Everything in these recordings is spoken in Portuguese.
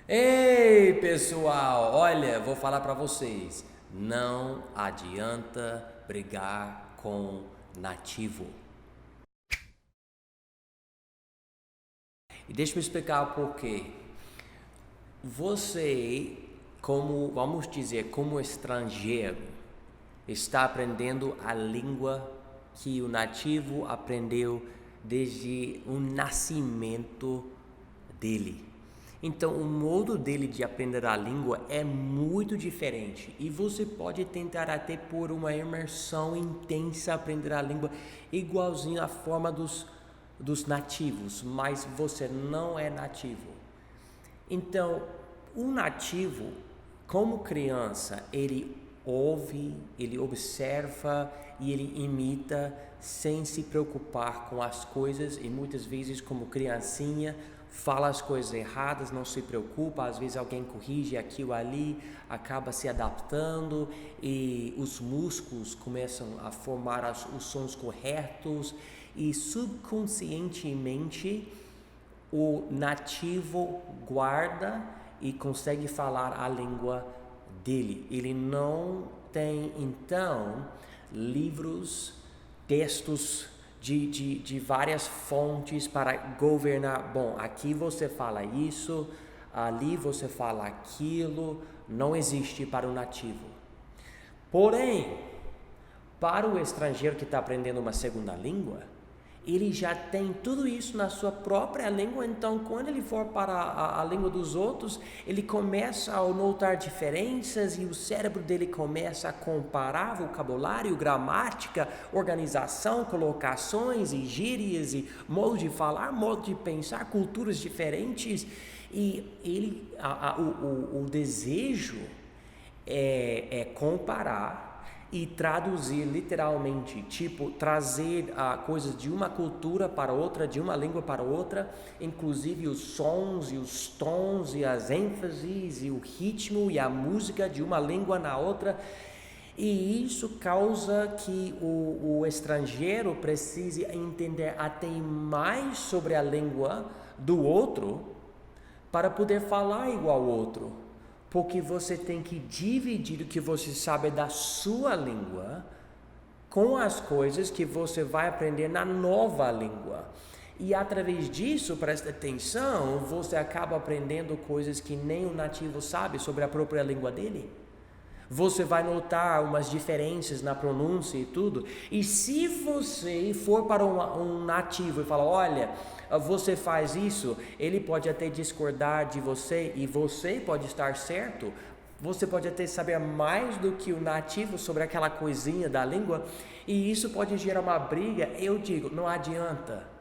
Ei, pessoal, olha, vou falar para vocês. Não adianta brigar com nativo. E deixa eu explicar o porquê. Você, como, vamos dizer, como estrangeiro, está aprendendo a língua que o nativo aprendeu desde o nascimento dele. Então, o modo dele de aprender a língua é muito diferente e você pode tentar até por uma imersão intensa aprender a língua igualzinho à forma dos nativos, mas você não é nativo. Então, o nativo, como criança, ele ouve, ele observa e ele imita sem se preocupar com as coisas e muitas vezes como criancinha fala as coisas erradas, não se preocupa, às vezes alguém corrige aquilo ali, acaba se adaptando e os músculos começam a formar os sons corretos e subconscientemente o nativo guarda e consegue falar a língua dele. Ele não tem, então, livros, textos de várias fontes para governar. Bom, aqui você fala isso, ali você fala aquilo. Não existe para o nativo. Porém, para o estrangeiro que está aprendendo uma segunda língua, ele já tem tudo isso na sua própria língua, então quando ele for para a língua dos outros, ele começa a notar diferenças e o cérebro dele começa a comparar vocabulário, gramática, organização, colocações e gírias e modo de falar, modo de pensar, culturas diferentes e o desejo é comparar e traduzir literalmente, tipo trazer coisas de uma cultura para outra, de uma língua para outra, inclusive os sons e os tons e as ênfases e o ritmo e a música de uma língua na outra. E isso causa que o estrangeiro precise entender até mais sobre a língua do outro para poder falar igual ao outro. Porque você tem que dividir o que você sabe da sua língua com as coisas que você vai aprender na nova língua. E através disso, presta atenção, você acaba aprendendo coisas que nem o nativo sabe sobre a própria língua dele. Você vai notar umas diferenças na pronúncia e tudo. E se você for para um nativo e falar, olha, você faz isso, ele pode até discordar de você e você pode estar certo. Você pode até saber mais do que o nativo sobre aquela coisinha da língua e isso pode gerar uma briga. Eu digo, não adianta.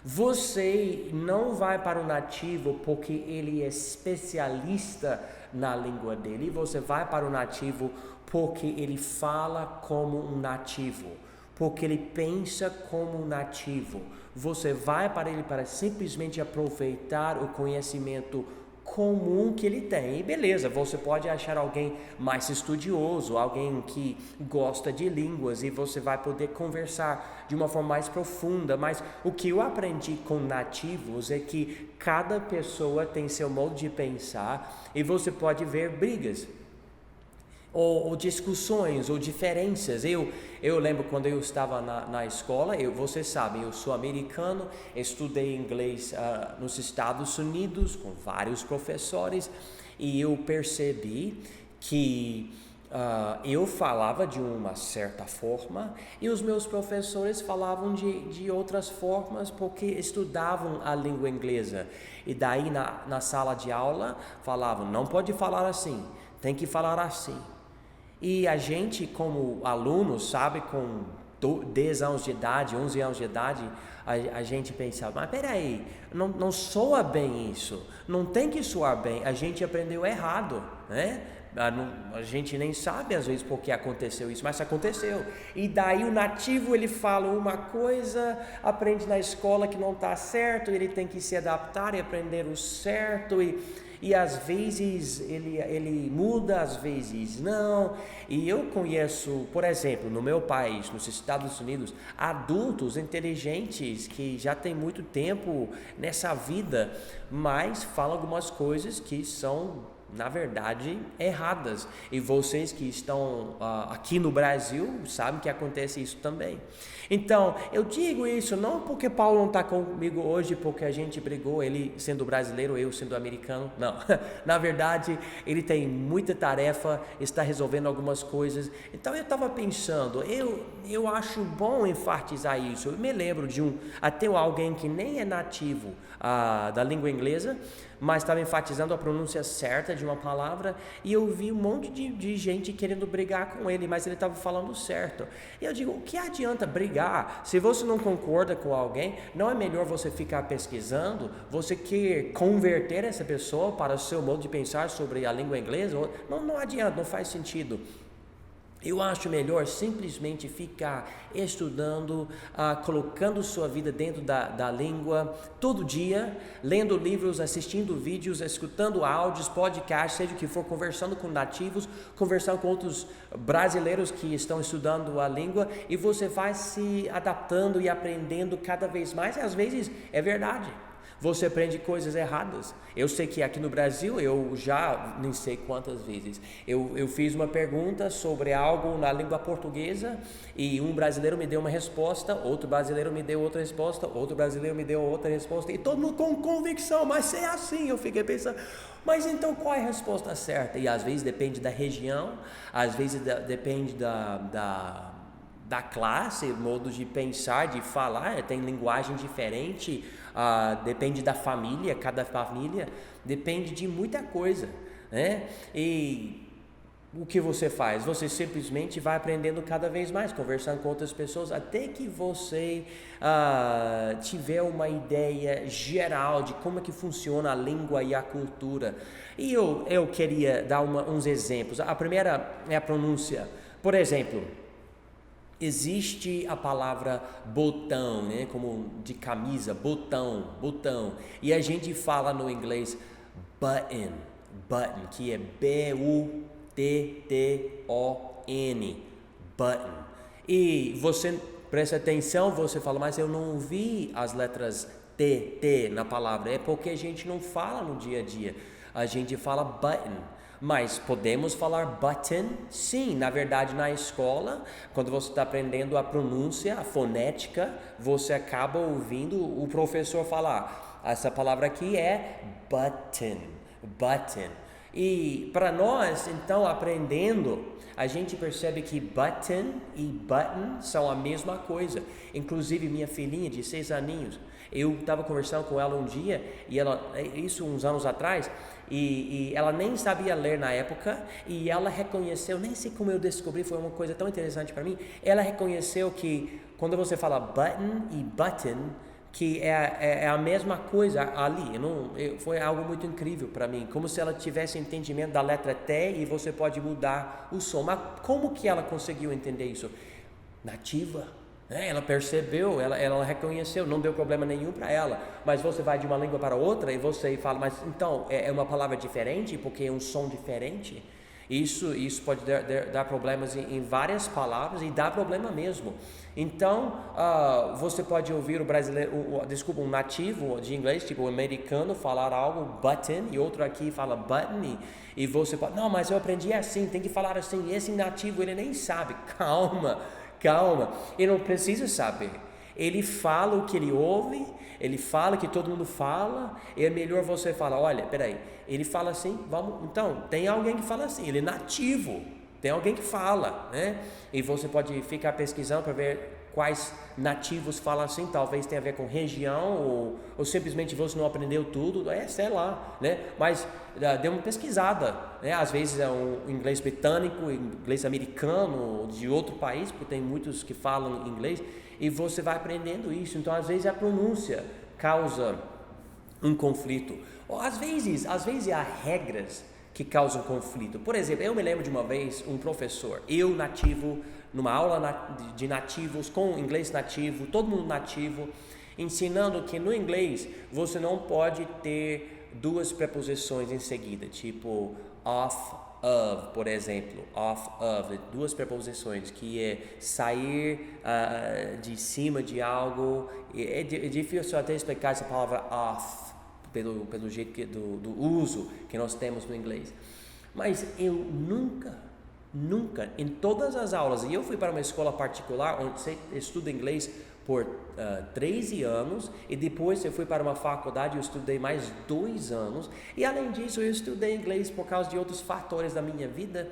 Você não vai para o nativo porque ele é especialista na língua dele. Você vai para o nativo porque ele fala como um nativo, porque ele pensa como um nativo. Você vai para ele para simplesmente aproveitar o conhecimento comum que ele tem. E beleza, você pode achar alguém mais estudioso, alguém que gosta de línguas e você vai poder conversar de uma forma mais profunda, mas o que eu aprendi com nativos é que cada pessoa tem seu modo de pensar e você pode ver brigas. Ou discussões, ou diferenças. Eu lembro quando eu estava na escola, vocês sabem, eu sou americano, estudei inglês nos Estados Unidos com vários professores e eu percebi que eu falava de uma certa forma e os meus professores falavam de outras formas porque estudavam a língua inglesa. E daí na sala de aula falavam, não pode falar assim, tem que falar assim. E a gente, como aluno, sabe, com 10 anos de idade, 11 anos de idade, a gente pensava, mas peraí, não soa bem isso, não tem que soar bem, a gente aprendeu errado, né? A gente nem sabe às vezes por que aconteceu isso, mas aconteceu. E daí o nativo ele fala uma coisa, aprende na escola que não está certo, ele tem que se adaptar e aprender o certo e às vezes ele muda, às vezes não. E eu conheço, por exemplo, no meu país, nos Estados Unidos, adultos inteligentes que já têm muito tempo nessa vida, mas falam algumas coisas que são, na verdade, erradas. E vocês que estão aqui no Brasil sabem que acontece isso também. Então, eu digo isso não porque Paulo não está comigo hoje, porque a gente brigou, ele sendo brasileiro, eu sendo americano, não. Na verdade, ele tem muita tarefa, está resolvendo algumas coisas. Então, eu estava pensando, eu acho bom enfatizar isso. Eu me lembro de até alguém que nem é nativo da língua inglesa, mas estava enfatizando a pronúncia certa de uma palavra, e eu vi um monte de gente querendo brigar com ele, mas ele estava falando certo. E eu digo, o que adianta brigar? Se você não concorda com alguém, não é melhor você ficar pesquisando, você quer converter essa pessoa para o seu modo de pensar sobre a língua inglesa? Não adianta, não faz sentido. Eu acho melhor simplesmente ficar estudando, colocando sua vida dentro da língua todo dia, lendo livros, assistindo vídeos, escutando áudios, podcasts, seja o que for, conversando com nativos, conversando com outros brasileiros que estão estudando a língua, e você vai se adaptando e aprendendo cada vez mais. E às vezes é verdade, você aprende coisas erradas. Eu sei que aqui no Brasil, eu já nem sei quantas vezes, eu fiz uma pergunta sobre algo na língua portuguesa, e um brasileiro me deu uma resposta, outro brasileiro me deu outra resposta, outro brasileiro me deu outra resposta, e todo mundo com convicção, mas é assim. Eu fiquei pensando, mas então qual é a resposta certa? E às vezes depende da região, às vezes depende da classe, modo de pensar, de falar, tem linguagem diferente, depende da família, cada família, depende de muita coisa, né? E o que você faz? Você simplesmente vai aprendendo cada vez mais, conversando com outras pessoas, até que você tiver uma ideia geral de como é que funciona a língua e a cultura. E eu queria dar uns exemplos. A primeira é a pronúncia. Por exemplo, existe a palavra botão, né? Como de camisa, botão. E a gente fala no inglês button, que é B-U-T-T-O-N, button. E você presta atenção, você fala, mas eu não ouvi as letras T na palavra. É porque a gente não fala no dia a dia, a gente fala button. Mas podemos falar button? Sim, na verdade na escola, quando você está aprendendo a pronúncia, a fonética, você acaba ouvindo o professor falar, essa palavra aqui é button. E para nós, então, aprendendo, a gente percebe que button e button são a mesma coisa. Inclusive minha filhinha de 6 aninhos, eu estava conversando com ela um dia, e isso uns anos atrás, e ela nem sabia ler na época, e ela reconheceu, nem sei como eu descobri, foi uma coisa tão interessante para mim, ela reconheceu que quando você fala button e button, que é a mesma coisa ali. Foi algo muito incrível para mim, como se ela tivesse entendimento da letra T, e você pode mudar o som. Mas como que ela conseguiu entender isso? Nativa, né? Ela percebeu, ela reconheceu, não deu problema nenhum para ela. Mas você vai de uma língua para outra e você fala, mas então é uma palavra diferente porque é um som diferente? Isso pode dar problemas em várias palavras, e dá problema mesmo. Então, você pode ouvir um nativo de inglês, tipo um americano, falar algo button, e outro aqui fala button, e você pode, não, mas eu aprendi assim, tem que falar assim. Esse nativo, ele nem sabe. Calma, ele não precisa saber. Ele fala o que ele ouve, ele fala o que todo mundo fala, e é melhor você falar, olha, peraí, ele fala assim, então, tem alguém que fala assim, ele é nativo, tem alguém que fala, né? E você pode ficar pesquisando para ver quais nativos falam assim, talvez tenha a ver com região, ou simplesmente você não aprendeu tudo, sei lá, né? Mas dê uma pesquisada, né? Às vezes é um inglês britânico, inglês americano, de outro país, porque tem muitos que falam inglês, e você vai aprendendo isso. Então, às vezes a pronúncia causa um conflito, ou às vezes há regras que causam conflito. Por exemplo, eu me lembro de uma vez um professor, eu nativo, numa aula de nativos, com inglês nativo, todo mundo nativo, ensinando que no inglês você não pode ter duas preposições em seguida, tipo off of, por exemplo, off of, duas preposições que é sair de cima de algo. É difícil até explicar essa palavra off pelo jeito do uso que nós temos no inglês, mas eu nunca, em todas as aulas, e eu fui para uma escola particular onde você estuda inglês por 13 anos, e depois eu fui para uma faculdade e eu estudei mais 2 anos, e além disso eu estudei inglês por causa de outros fatores da minha vida,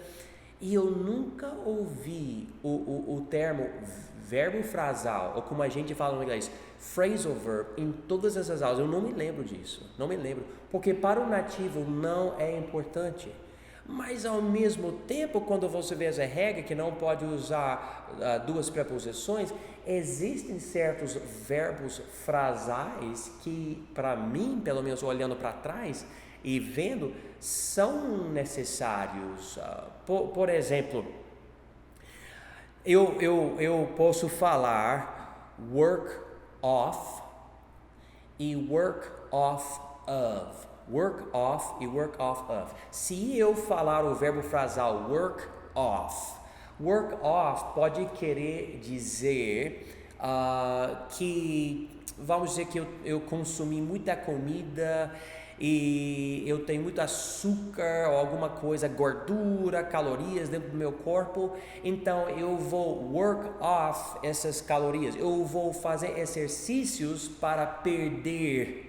e eu nunca ouvi o termo verbo frasal, ou como a gente fala no inglês, phrasal verb, em todas essas aulas. Eu não me lembro disso, não me lembro, porque para o nativo não é importante. Mas ao mesmo tempo, quando você vê essa regra que não pode usar duas preposições, existem certos verbos frasais que, para mim, pelo menos olhando para trás e vendo, são necessários. Por exemplo, eu posso falar work off e work off of. Work off e work off of. Se eu falar o verbo frasal work off pode querer dizer que, vamos dizer que eu consumi muita comida e eu tenho muito açúcar ou alguma coisa, gordura, calorias dentro do meu corpo, então eu vou work off essas calorias, eu vou fazer exercícios para perder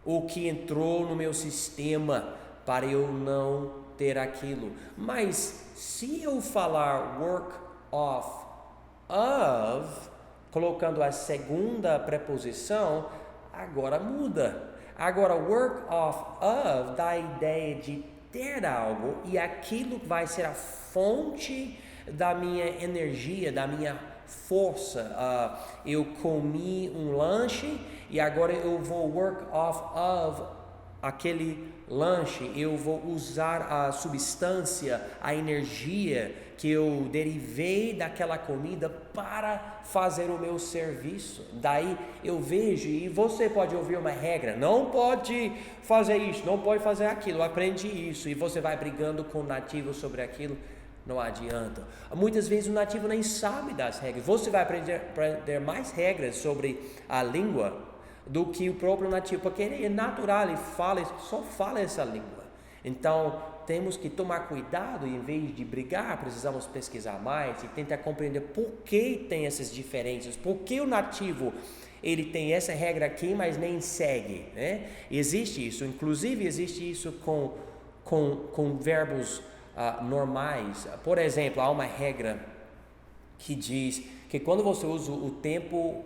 o que entrou no meu sistema para eu não ter aquilo. Mas se eu falar work off of, colocando a segunda preposição, agora muda. Agora work off of dá a ideia de ter algo, e aquilo vai ser a fonte da minha energia, da minha força. Eu comi um lanche e agora eu vou work off of aquele lanche, eu vou usar a substância, a energia que eu derivei daquela comida para fazer o meu serviço. Daí eu vejo, e você pode ouvir uma regra, não pode fazer isso, não pode fazer aquilo, aprende isso, e você vai brigando com o nativo sobre aquilo. Não adianta. Muitas vezes o nativo nem sabe das regras. Você vai aprender mais regras sobre a língua do que o próprio nativo, porque ele é natural, ele só fala essa língua. Então, temos que tomar cuidado, e em vez de brigar, precisamos pesquisar mais e tentar compreender por que tem essas diferenças, por que o nativo ele tem essa regra aqui, mas nem segue, né? Existe isso, inclusive existe isso com verbos normais. Por exemplo, há uma regra que diz que quando você usa o tempo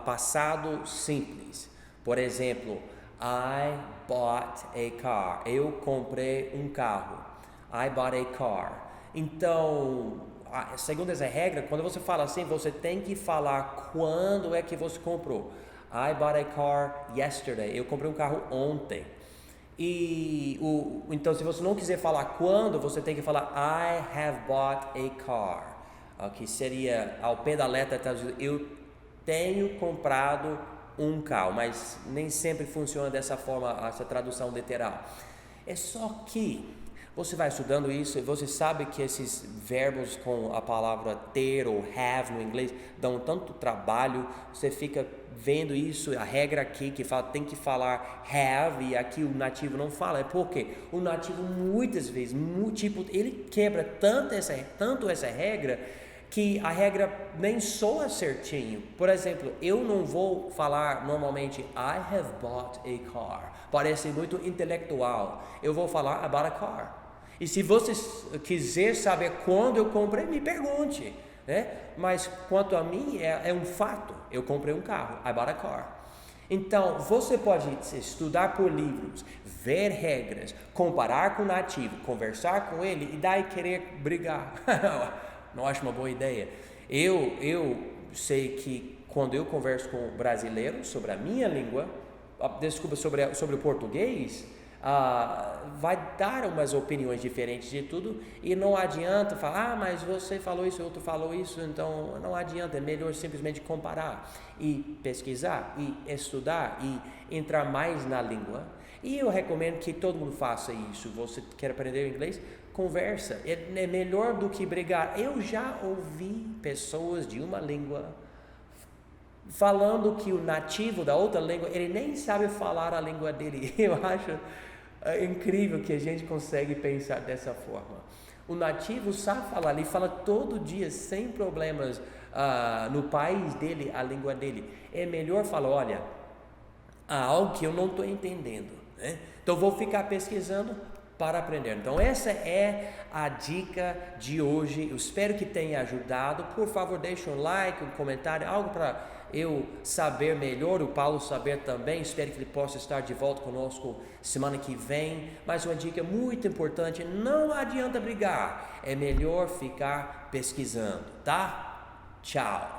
passado simples, por exemplo, I bought a car, eu comprei um carro, I bought a car. Então, segundo essa regra, quando você fala assim, você tem que falar quando é que você comprou. I bought a car yesterday, eu comprei um carro ontem. Então, se você não quiser falar quando, você tem que falar I have bought a car, que seria ao pé da letra, eu tenho comprado um carro, mas nem sempre funciona dessa forma essa tradução literal. É só que você vai estudando isso e você sabe que esses verbos com a palavra ter ou have no inglês dão tanto trabalho, você fica vendo isso, a regra aqui que fala, tem que falar have, e aqui o nativo não fala, é porque o nativo muitas vezes, ele quebra tanto essa regra, que a regra nem soa certinho. Por exemplo, eu não vou falar normalmente I have bought a car, parece muito intelectual, eu vou falar I bought a car. E se você quiser saber quando eu comprei, me pergunte, né? Mas quanto a mim, é um fato, eu comprei um carro, I bought a car. Então, você pode estudar por livros, ver regras, comparar com o nativo, conversar com ele e daí querer brigar. Não acho uma boa ideia. Eu sei que quando eu converso com brasileiros sobre a minha língua, sobre o português, vai dar umas opiniões diferentes de tudo, e não adianta falar, mas você falou isso, outro falou isso, então não adianta, é melhor simplesmente comparar e pesquisar e estudar e entrar mais na língua. E eu recomendo que todo mundo faça isso. Você quer aprender inglês? Conversa. É melhor do que brigar. Eu já ouvi pessoas de uma língua falando que o nativo da outra língua, ele nem sabe falar a língua dele. Eu acho incrível que a gente consegue pensar dessa forma. O nativo sabe falar, ele fala todo dia sem problemas no país dele, a língua dele. É melhor falar, olha, há algo que eu não estou entendendo, né? Então vou ficar pesquisando para aprender. Então essa é a dica de hoje. Eu espero que tenha ajudado. Por favor, deixe um like, um comentário, algo para eu saber melhor, o Paulo saber também. Espero que ele possa estar de volta conosco semana que vem. Mas uma dica muito importante: não adianta brigar, é melhor ficar pesquisando, tá? Tchau!